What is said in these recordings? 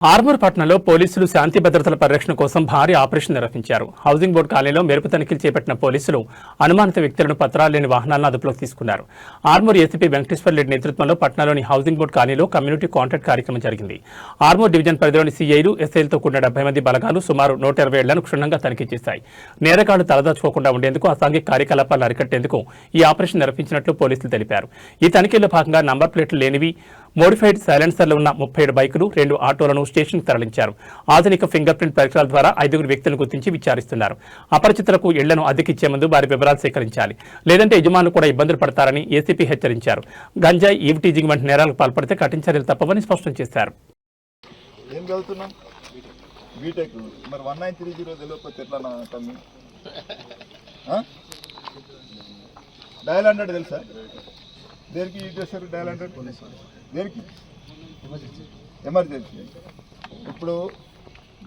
ఆర్మూర్ పట్టణంలో పోలీసులు శాంతి భద్రతల పరిరక్షణ కోసం భారీ ఆపరేషన్ నిర్వహించారు. హౌసింగ్ బోర్డు కాలనీలో మెరుపు తనిఖీలు చేపట్టిన పోలీసులు అనుమానిత వ్యక్తులను పత్రాలు లేని వాహనాలను అదుపులోకి తీసుకున్నారు. ఆర్మూర్ ఏసీపీ వెంకటేశ్వర్ రెడ్డి నేతృత్వంలో పట్టణంలోని హౌసింగ్ బోర్డు కాలనీలో కమ్యూనిటీ కాంటాక్ట్ కార్యక్రమం జరిగింది. ఆర్మూర్ డివిజన్ పరిధిలోని సీఐలు, ఎస్ఐలతో కూడిన 70 మంది బలగాలు సుమారు 120 ఏళ్లను క్షుణ్ణంగా తనిఖీ చేశాయి. నేరగాళ్లు తలదాచుకోకుండా ఉండేందుకు, అసాంఘిక కార్యకలాపాలను అరికట్టేందుకు ఈ ఆపరేషన్ నిర్వహించినట్లు పోలీసులు తెలిపారు. ఈ తనిఖీల్లో భాగంగా నంబర్ ప్లేట్లు లేనివి, మోడిఫైడ్ సైలెన్సర్లు ఉన్న 37 బైకులు, 2 ఆటోలను స్టేషన్కు తరలించారు. ఆధునిక ఫింగర్ ప్రింట్ పరికరాల ద్వారా 5 వ్యక్తులను గుర్తించి విచారిస్తున్నారు. అపరిచితులకు ఇళ్లను అద్దెకిచ్చే ముందు వారి వివరాలు సేకరించాలి, లేదంటే యజమానులు కూడా ఇబ్బందులు పడతారని ఏసీపీ హెచ్చరించారు. గంజాయి, ఈవ్టీజింగ్ వంటి నేరాలకు పాల్పడితే కఠిన చర్యలు తప్పవని స్పష్టం చేశారు. దేనికి ఎమర్జెన్సీ. ఇప్పుడు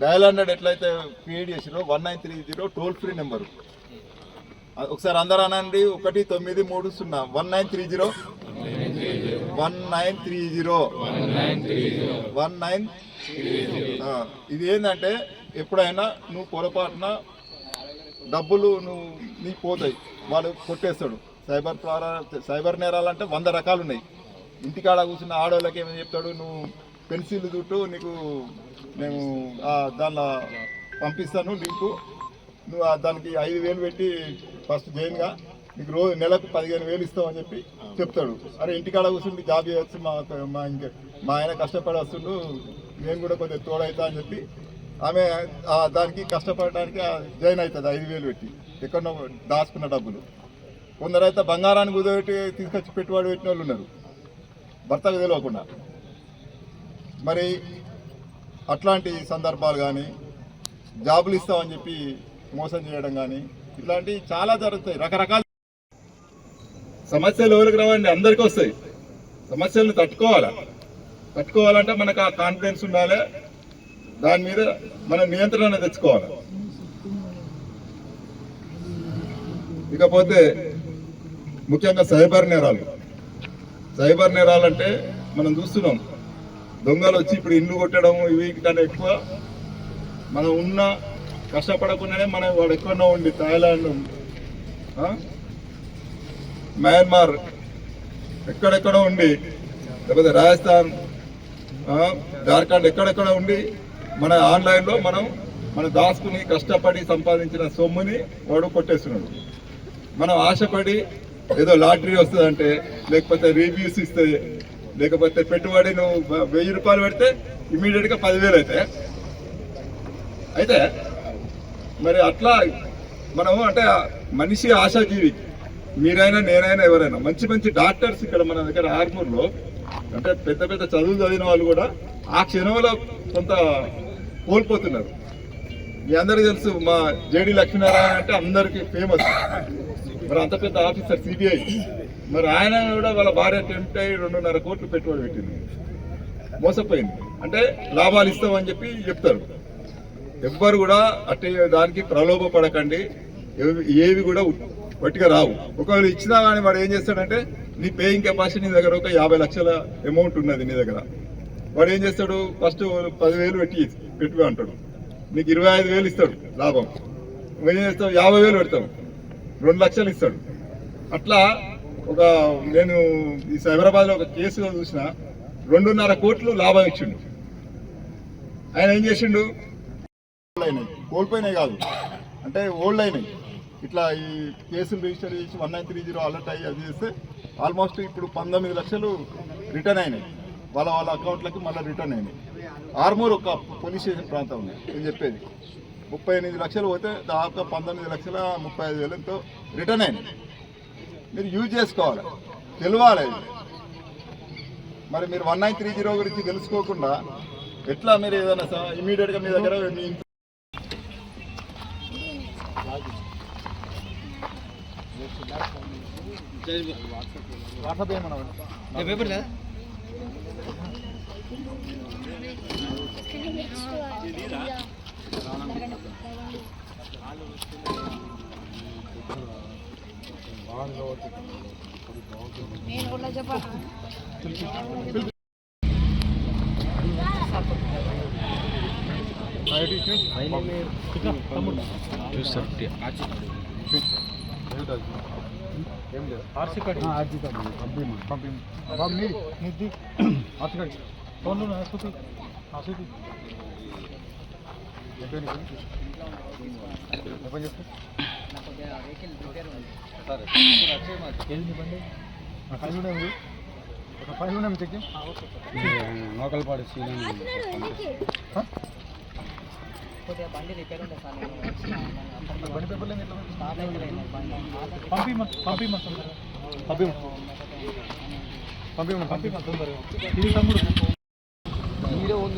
డయల్ 100 ఎట్లయితే క్రియేట్ చేసిరో 1930 టోల్ ఫ్రీ నెంబరు. ఒకసారి అందరూ అనండి, 1930 1930 1930. ఇది ఏంటంటే ఎప్పుడైనా నువ్వు పొరపాటున డబ్బులు నీకు పోతాయి, వాళ్ళు కొట్టేస్తాడు. సైబర్ నేరాలంటే 100 రకాలు ఉన్నాయి. ఇంటికాడ కూర్చున్న ఆడవాళ్ళకి ఏమైనా చెప్తాడు, నువ్వు పెన్సిల్ చుట్టూ నీకు నేను దానిలో పంపిస్తాను లింకు, నువ్వు దానికి 5,000 పెట్టి ఫస్ట్ జైన్గా నీకు రోజు నెలకు 15,000 ఇస్తామని చెప్పి చెప్తాడు. అరే ఇంటికాడ కూర్చుండి జాబ్ చేయొచ్చు, మా ఆయన కష్టపడి వస్తుండు, నేను కూడా కొద్దిగా తోడవుతా అని చెప్పి ఆమె దానికి కష్టపడడానికి జాయిన్ అవుతుంది 5,000 పెట్టి, ఎక్కడో దాచుకున్న డబ్బులు. కొందరైతే బంగారాన్ని కుదబెట్టి తీసుకొచ్చి పెట్టుబడి పెట్టిన వాళ్ళు ఉన్నారు, భర్తకు తెలియకుండా. మరి అట్లాంటి సందర్భాలు కానీ, జాబులు ఇస్తామని చెప్పి మోసం చేయడం కానీ, ఇట్లాంటివి చాలా జరుగుతాయి. రకరకాల సమస్యలు ఎవరికి రావండి, అందరికీ వస్తాయి. సమస్యలను తట్టుకోవాలంటే మనకు ఆ కాన్ఫిడెన్స్ ఉండాలి, దాని మీద మనం నియంత్రణ తెచ్చుకోవాలి. ఇకపోతే ముఖ్యంగా సైబర్ నేరాలంటే మనం చూస్తున్నాం, దొంగలు వచ్చి ఇప్పుడు ఇల్లు కొట్టడం ఇవి కన్నా ఎక్కువ. మనం కష్టపడకుండానే మనం వాడు ఎక్కడో ఉండి థాయిలాండ్, మయన్మార్ ఎక్కడెక్కడో ఉండి, లేకపోతే రాజస్థాన్, జార్ఖండ్ ఎక్కడెక్కడ ఉండి మన ఆన్లైన్లో మనం దాచుకుని కష్టపడి సంపాదించిన సొమ్ముని వాడు కొట్టేస్తున్నాడు. మనం ఆశపడి ఏదో లాటరీ వస్తుందంటే, లేకపోతే రివ్యూస్ ఇస్తే, లేకపోతే పెట్టుబడి నువ్వు 1000 రూపాయలు పెడితే ఇమీడియట్గా 10,000 అయితే మరి అట్లా మనం అంటే మనిషి ఆశాజీవి. మీరైనా నేనైనా ఎవరైనా మంచి డాక్టర్స్ ఇక్కడ మన దగ్గర ఆర్మూర్లో అంటే పెద్ద చదువులు చదివిన వాళ్ళు కూడా ఆ క్షణంలో కొంత కోల్పోతున్నారు. మీ అందరికీ తెలుసు, మా జేడి లక్ష్మీనారాయణ అంటే అందరికీ ఫేమస్. మరి అంత పెద్ద ఆఫీసర్ సిబిఐ, మరి ఆయన కూడా వాళ్ళ భార్య టెంప్ట్ అయ్యి 2.5 కోట్లు పెట్టుబడి పెట్టింది, మోసపోయింది. అంటే లాభాలు ఇస్తామని చెప్పి చెప్తారు. ఎవ్వరు కూడా అట్టే దానికి ప్రలోభపడకండి, ఏవి కూడా వట్టిగా రావు. ఒకవేళ ఇచ్చినా కానీ వాడు ఏం చేస్తాడంటే, నీ పేయింగ్ కెపాసిటీ నీ దగ్గర ఒక 50 లక్షల అమౌంట్ ఉన్నది నీ దగ్గర, వాడు ఏం చేస్తాడు, ఫస్ట్ 10,000 పెట్టి అంటాడు, నీకు 25,000 ఇస్తాడు లాభం. ఏం చేస్తావు, 50,000 పెడతావు, 2 లక్షలు ఇస్తాడు. అట్లా నేను ఈ సైబరాబాద్లో ఒక కేసు చూసిన, 2.5 కోట్లు లాభం ఇచ్చిండు. ఆయన ఏం చేసిండు, కోల్పోయినాయి కాదు అంటే ఓల్డ్ అయినాయి. ఇట్లా ఈ కేసులు రిజిస్టర్ చేసి 1930 అలర్ట్ అయ్యి అది చేస్తే ఆల్మోస్ట్ ఇప్పుడు 19 లక్షలు రిటర్న్ అయినాయి, వాళ్ళ అకౌంట్లకి మళ్ళీ రిటర్న్ అయినాయి. ఆర్మూర్ ఒక పోలీస్ స్టేషన్ ప్రాంతం ఉంది, నేను చెప్పేది 38 లక్షలు పోతే దాదాపుగా 19,35,000తో రిటర్న్ అయినాయి. మీరు యూజ్ చేసుకోవాలి, తెలియాలి. మరి మీరు 1930 గురించి తెలుసుకోకుండా ఎట్లా మీరు ఏదైనా ఇమీడియట్గా మీ దగ్గర వాట్సాప్ ఏమన్నా నేను ఏం లేదు ఆర్సీ కార్డు పంపి బాబు నీది ఆర్సీ కార్డు ఫోన్లో ఆసుపత్రి ఆసుపత్రి ఓపెన్ చేస్తా ఫైల్ ఉంది ఒక ఫైల్ ఉన్నాయి చెక్ లోకల్ పాడు బండి రిపేర్ ఉంటుంది సార్ బండి పేపర్లు పంపి ఇది తమ్ముడు వీడియో ఓన్